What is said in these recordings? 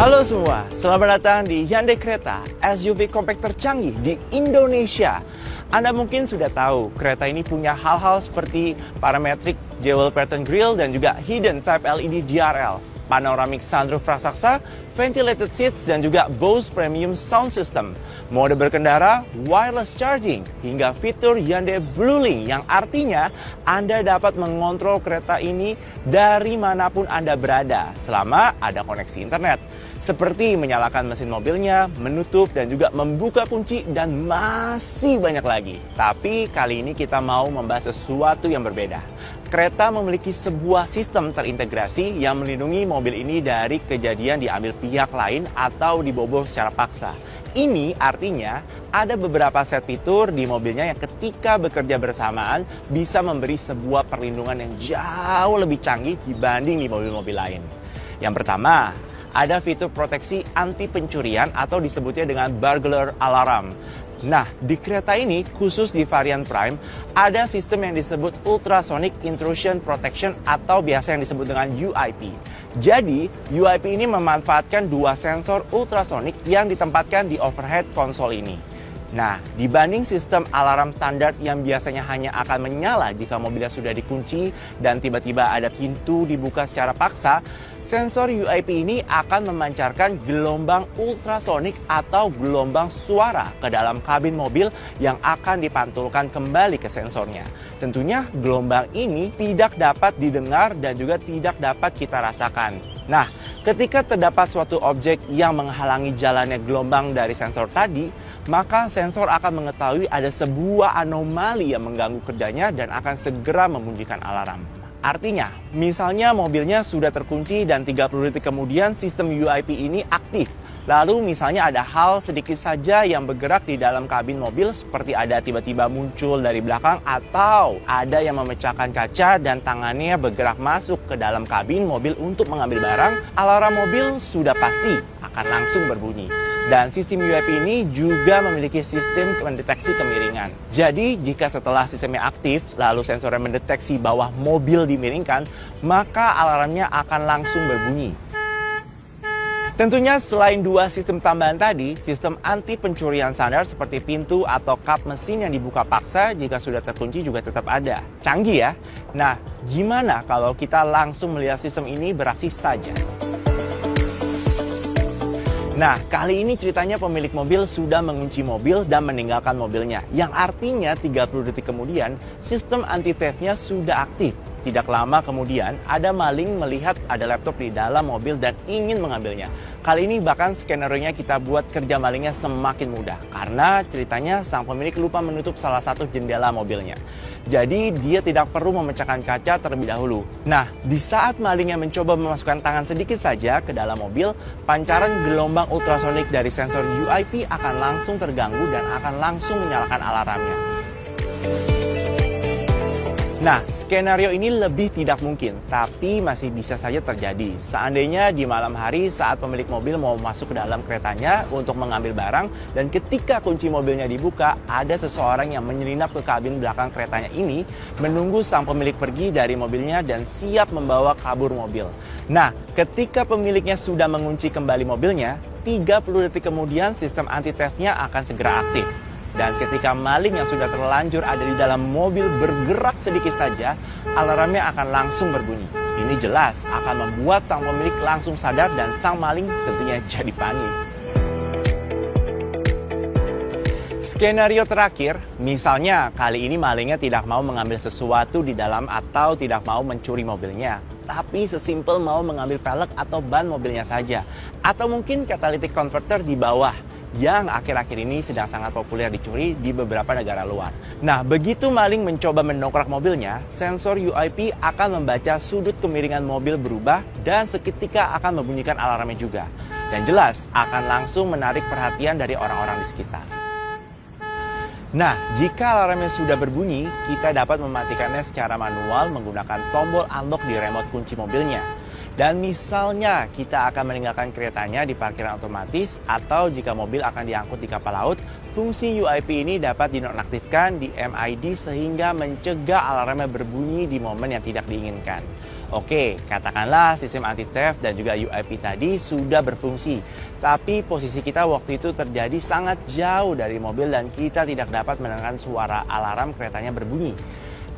Halo semua, selamat datang di Hyundai Creta, SUV compact tercanggih di Indonesia. Anda mungkin sudah tahu, kereta ini punya hal-hal seperti parametric jewel pattern grille dan juga hidden type LED DRL, panoramic sunroof raksasa, ventilated seats dan juga Bose premium sound system, mode berkendara, wireless charging, hingga fitur Hyundai BlueLink yang artinya Anda dapat mengontrol kereta ini dari manapun Anda berada selama ada koneksi internet. Seperti menyalakan mesin mobilnya, menutup dan juga membuka kunci dan masih banyak lagi. Tapi kali ini kita mau membahas sesuatu yang berbeda. Creta memiliki sebuah sistem terintegrasi yang melindungi mobil ini dari kejadian diambil pihak lain atau dibobol secara paksa. Ini artinya ada beberapa set fitur di mobilnya yang ketika bekerja bersamaan bisa memberi sebuah perlindungan yang jauh lebih canggih dibanding di mobil-mobil lain. Yang pertama, ada fitur proteksi anti pencurian atau disebutnya dengan burglar alarm. Nah, di kereta ini, khusus di varian Prime, ada sistem yang disebut Ultrasonic Intrusion Protection atau biasa yang disebut dengan UIP. Jadi, UIP ini memanfaatkan dua sensor ultrasonik yang ditempatkan di overhead konsol ini. Nah, dibanding sistem alarm standar yang biasanya hanya akan menyala jika mobilnya sudah dikunci dan tiba-tiba ada pintu dibuka secara paksa, sensor UIP ini akan memancarkan gelombang ultrasonik atau gelombang suara ke dalam kabin mobil yang akan dipantulkan kembali ke sensornya. Tentunya gelombang ini tidak dapat didengar dan juga tidak dapat kita rasakan. Nah, ketika terdapat suatu objek yang menghalangi jalannya gelombang dari sensor tadi, maka sensor akan mengetahui ada sebuah anomali yang mengganggu kerjanya dan akan segera membunyikan alarm. Artinya, misalnya mobilnya sudah terkunci dan 30 detik kemudian sistem UIP ini aktif. Lalu misalnya ada hal sedikit saja yang bergerak di dalam kabin mobil seperti ada tiba-tiba muncul dari belakang atau ada yang memecahkan kaca dan tangannya bergerak masuk ke dalam kabin mobil untuk mengambil barang, alarm mobil sudah pasti akan langsung berbunyi. Dan sistem UIP ini juga memiliki sistem mendeteksi kemiringan. Jadi jika setelah sistemnya aktif, lalu sensornya mendeteksi bahwa mobil dimiringkan, maka alarmnya akan langsung berbunyi. Tentunya selain dua sistem tambahan tadi, sistem anti pencurian standar seperti pintu atau kap mesin yang dibuka paksa jika sudah terkunci juga tetap ada. Canggih ya? Nah, gimana kalau kita langsung melihat sistem ini beraksi saja? Nah, kali ini ceritanya pemilik mobil sudah mengunci mobil dan meninggalkan mobilnya. Yang artinya 30 detik kemudian, sistem anti-theft-nya sudah aktif. Tidak lama kemudian, ada maling melihat ada laptop di dalam mobil dan ingin mengambilnya. Kali ini bahkan skenario-nya kita buat kerja malingnya semakin mudah. Karena ceritanya sang pemilik lupa menutup salah satu jendela mobilnya. Jadi dia tidak perlu memecahkan kaca terlebih dahulu. Nah, di saat malingnya mencoba memasukkan tangan sedikit saja ke dalam mobil, pancaran gelombang ultrasonik dari sensor UIP akan langsung terganggu dan akan langsung menyalakan alarmnya. Nah, skenario ini lebih tidak mungkin, tapi masih bisa saja terjadi. Seandainya di malam hari saat pemilik mobil mau masuk ke dalam keretanya untuk mengambil barang, dan ketika kunci mobilnya dibuka, ada seseorang yang menyelinap ke kabin belakang keretanya ini, menunggu sang pemilik pergi dari mobilnya dan siap membawa kabur mobil. Nah, ketika pemiliknya sudah mengunci kembali mobilnya, 30 detik kemudian sistem anti-theft-nya akan segera aktif. Dan ketika maling yang sudah terlanjur ada di dalam mobil bergerak sedikit saja, alarmnya akan langsung berbunyi. Ini jelas akan membuat sang pemilik langsung sadar dan sang maling tentunya jadi panik. Skenario terakhir, misalnya kali ini malingnya tidak mau mengambil sesuatu di dalam atau tidak mau mencuri mobilnya, tapi sesimpel mau mengambil pelek atau ban mobilnya saja. Atau mungkin catalytic converter di bawah, yang akhir-akhir ini sedang sangat populer dicuri di beberapa negara luar. Nah, begitu maling mencoba mendongkrak mobilnya, sensor UIP akan membaca sudut kemiringan mobil berubah dan seketika akan membunyikan alarmnya juga. Dan jelas akan langsung menarik perhatian dari orang-orang di sekitar. Nah, jika alarmnya sudah berbunyi, kita dapat mematikannya secara manual menggunakan tombol unlock di remote kunci mobilnya. Dan misalnya kita akan meninggalkan keretanya di parkiran otomatis atau jika mobil akan diangkut di kapal laut, fungsi UIP ini dapat dinonaktifkan di MID sehingga mencegah alarmnya berbunyi di momen yang tidak diinginkan. Oke, katakanlah sistem anti-theft dan juga UIP tadi sudah berfungsi, tapi posisi kita waktu itu terjadi sangat jauh dari mobil dan kita tidak dapat mendengarkan suara alarm keretanya berbunyi.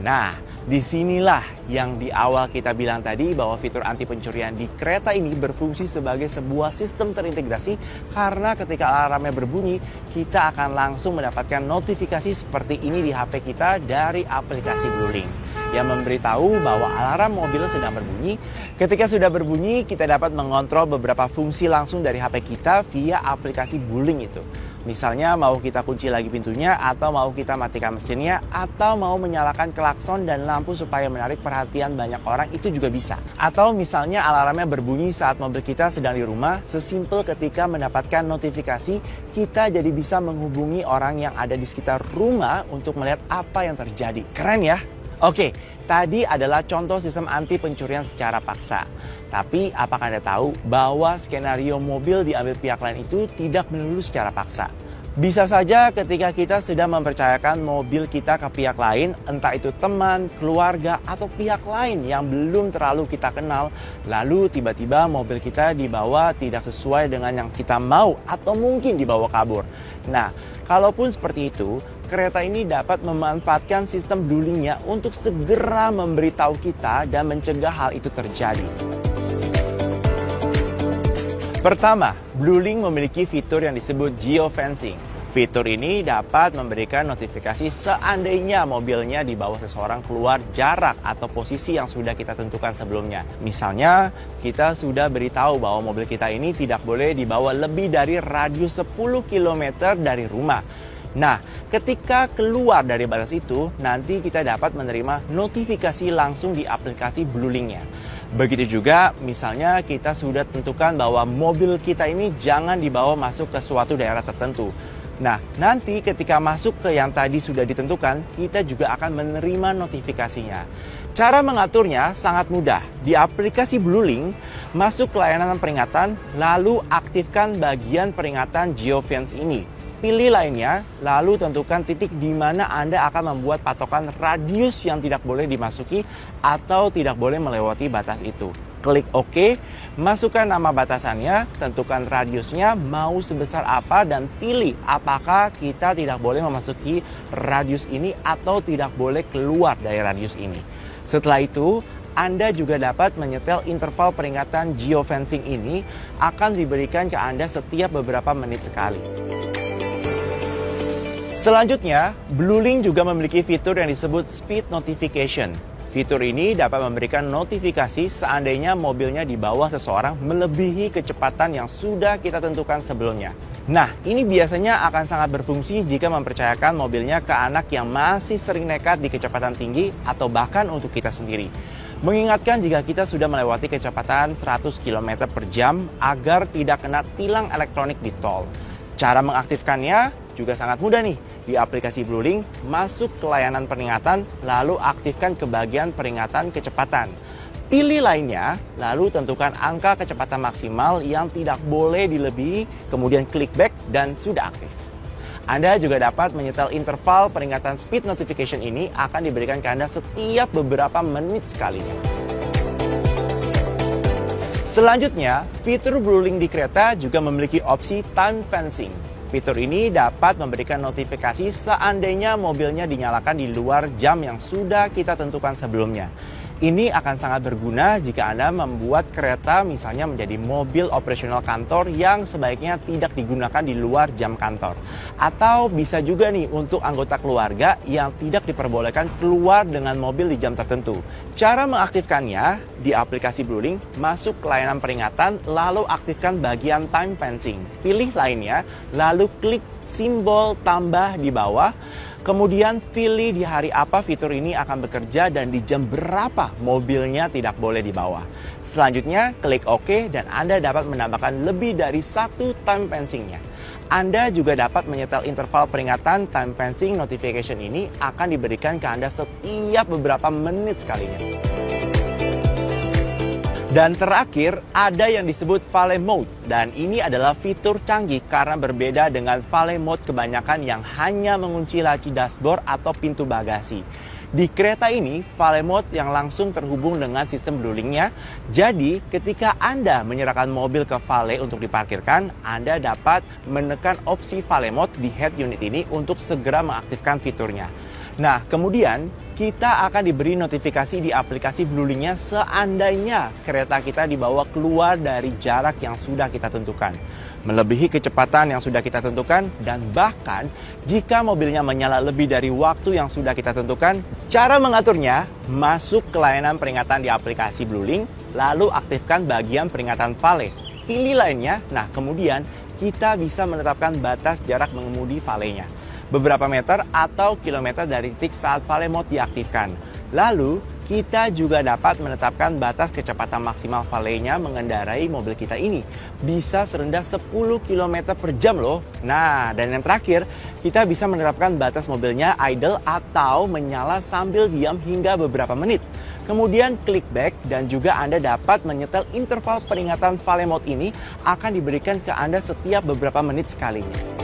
Nah, disinilah yang di awal kita bilang tadi bahwa fitur anti pencurian di kereta ini berfungsi sebagai sebuah sistem terintegrasi karena ketika alarmnya berbunyi, kita akan langsung mendapatkan notifikasi seperti ini di HP kita dari aplikasi Bluelink yang memberitahu bahwa alarm mobil sedang berbunyi. Ketika sudah berbunyi, kita dapat mengontrol beberapa fungsi langsung dari HP kita via aplikasi Bluelink itu. Misalnya mau kita kunci lagi pintunya, atau mau kita matikan mesinnya, atau mau menyalakan klakson dan lampu supaya menarik perhatian banyak orang, itu juga bisa. Atau misalnya alarmnya berbunyi saat mobil kita sedang di rumah, sesimpel ketika mendapatkan notifikasi, kita jadi bisa menghubungi orang yang ada di sekitar rumah untuk melihat apa yang terjadi. Keren ya? Oke, tadi adalah contoh sistem anti pencurian secara paksa. Tapi apakah Anda tahu bahwa skenario mobil diambil pihak lain itu tidak melulu secara paksa? Bisa saja ketika kita sedang mempercayakan mobil kita ke pihak lain, entah itu teman, keluarga, atau pihak lain yang belum terlalu kita kenal, lalu tiba-tiba mobil kita dibawa tidak sesuai dengan yang kita mau atau mungkin dibawa kabur. Nah, kalaupun seperti itu, kereta ini dapat memanfaatkan sistem Bluelink-nya untuk segera memberitahu kita dan mencegah hal itu terjadi. Pertama, Bluelink memiliki fitur yang disebut geofencing. Fitur ini dapat memberikan notifikasi seandainya mobilnya dibawa seseorang keluar jarak atau posisi yang sudah kita tentukan sebelumnya. Misalnya, kita sudah beritahu bahwa mobil kita ini tidak boleh dibawa lebih dari radius 10 km dari rumah. Nah, ketika keluar dari batas itu, nanti kita dapat menerima notifikasi langsung di aplikasi Bluelink-nya. Begitu juga, misalnya kita sudah tentukan bahwa mobil kita ini jangan dibawa masuk ke suatu daerah tertentu. Nah, nanti ketika masuk ke yang tadi sudah ditentukan, kita juga akan menerima notifikasinya. Cara mengaturnya sangat mudah. Di aplikasi Bluelink, masuk ke layanan peringatan, lalu aktifkan bagian peringatan geofence ini. Pilih lainnya, lalu tentukan titik di mana Anda akan membuat patokan radius yang tidak boleh dimasuki atau tidak boleh melewati batas itu. Klik OK, masukkan nama batasannya, tentukan radiusnya mau sebesar apa dan pilih apakah kita tidak boleh memasuki radius ini atau tidak boleh keluar dari radius ini. Setelah itu, Anda juga dapat menyetel interval peringatan geofencing ini akan diberikan ke Anda setiap beberapa menit sekali. Selanjutnya, Bluelink juga memiliki fitur yang disebut Speed Notification. Fitur ini dapat memberikan notifikasi seandainya mobilnya di bawah seseorang melebihi kecepatan yang sudah kita tentukan sebelumnya. Nah, ini biasanya akan sangat berfungsi jika mempercayakan mobilnya ke anak yang masih sering nekat di kecepatan tinggi atau bahkan untuk kita sendiri. Mengingatkan jika kita sudah melewati kecepatan 100 km per jam agar tidak kena tilang elektronik di tol. Cara mengaktifkannya juga sangat mudah nih. Di aplikasi Bluelink, masuk ke layanan peringatan, lalu aktifkan ke bagian peringatan kecepatan. Pilih lainnya, lalu tentukan angka kecepatan maksimal yang tidak boleh dilebihi, kemudian klik back dan sudah aktif. Anda juga dapat menyetel interval peringatan speed notification ini akan diberikan ke Anda setiap beberapa menit sekalinya. Selanjutnya, fitur Bluelink di kereta juga memiliki opsi time fencing. Fitur ini dapat memberikan notifikasi seandainya mobilnya dinyalakan di luar jam yang sudah kita tentukan sebelumnya. Ini akan sangat berguna jika Anda membuat kereta misalnya menjadi mobil operasional kantor yang sebaiknya tidak digunakan di luar jam kantor. Atau bisa juga nih untuk anggota keluarga yang tidak diperbolehkan keluar dengan mobil di jam tertentu. Cara mengaktifkannya di aplikasi Bluelink, masuk ke layanan peringatan, lalu aktifkan bagian time fencing. Pilih lainnya, lalu klik simbol tambah di bawah. Kemudian pilih di hari apa fitur ini akan bekerja dan di jam berapa mobilnya tidak boleh dibawa. Selanjutnya klik OK dan Anda dapat menambahkan lebih dari satu time fencing-nya. Anda juga dapat menyetel interval peringatan time fencing notification ini akan diberikan ke Anda setiap beberapa menit sekalinya. Dan terakhir, ada yang disebut Valet Mode. Dan ini adalah fitur canggih karena berbeda dengan Valet Mode kebanyakan yang hanya mengunci laci dashboard atau pintu bagasi. Di kereta ini, Valet Mode yang langsung terhubung dengan sistem BlueLink-nya. Jadi, ketika Anda menyerahkan mobil ke valet untuk diparkirkan, Anda dapat menekan opsi Valet Mode di head unit ini untuk segera mengaktifkan fiturnya. Nah, kemudian kita akan diberi notifikasi di aplikasi BlueLink-nya seandainya kereta kita dibawa keluar dari jarak yang sudah kita tentukan, melebihi kecepatan yang sudah kita tentukan, dan bahkan jika mobilnya menyala lebih dari waktu yang sudah kita tentukan. Cara mengaturnya, masuk ke layanan peringatan di aplikasi BlueLink, lalu aktifkan bagian peringatan valet. Pilih lainnya, nah kemudian kita bisa menetapkan batas jarak mengemudi valetnya, beberapa meter atau kilometer dari titik saat Valet Mode diaktifkan. Lalu, kita juga dapat menetapkan batas kecepatan maksimal valetnya mengendarai mobil kita ini. Bisa serendah 10 km per jam loh. Nah, dan yang terakhir, kita bisa menetapkan batas mobilnya idle atau menyala sambil diam hingga beberapa menit. Kemudian klik back dan juga Anda dapat menyetel interval peringatan Valet Mode ini akan diberikan ke Anda setiap beberapa menit sekalinya.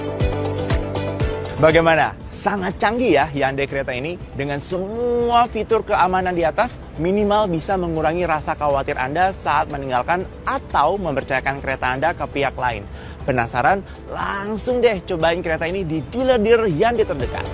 Bagaimana? Sangat canggih ya Hyundai Creta ini. Dengan semua fitur keamanan di atas, minimal bisa mengurangi rasa khawatir Anda saat meninggalkan atau mempercayakan kereta Anda ke pihak lain. Penasaran? Langsung deh cobain kereta ini di dealer-dealer Hyundai terdekat.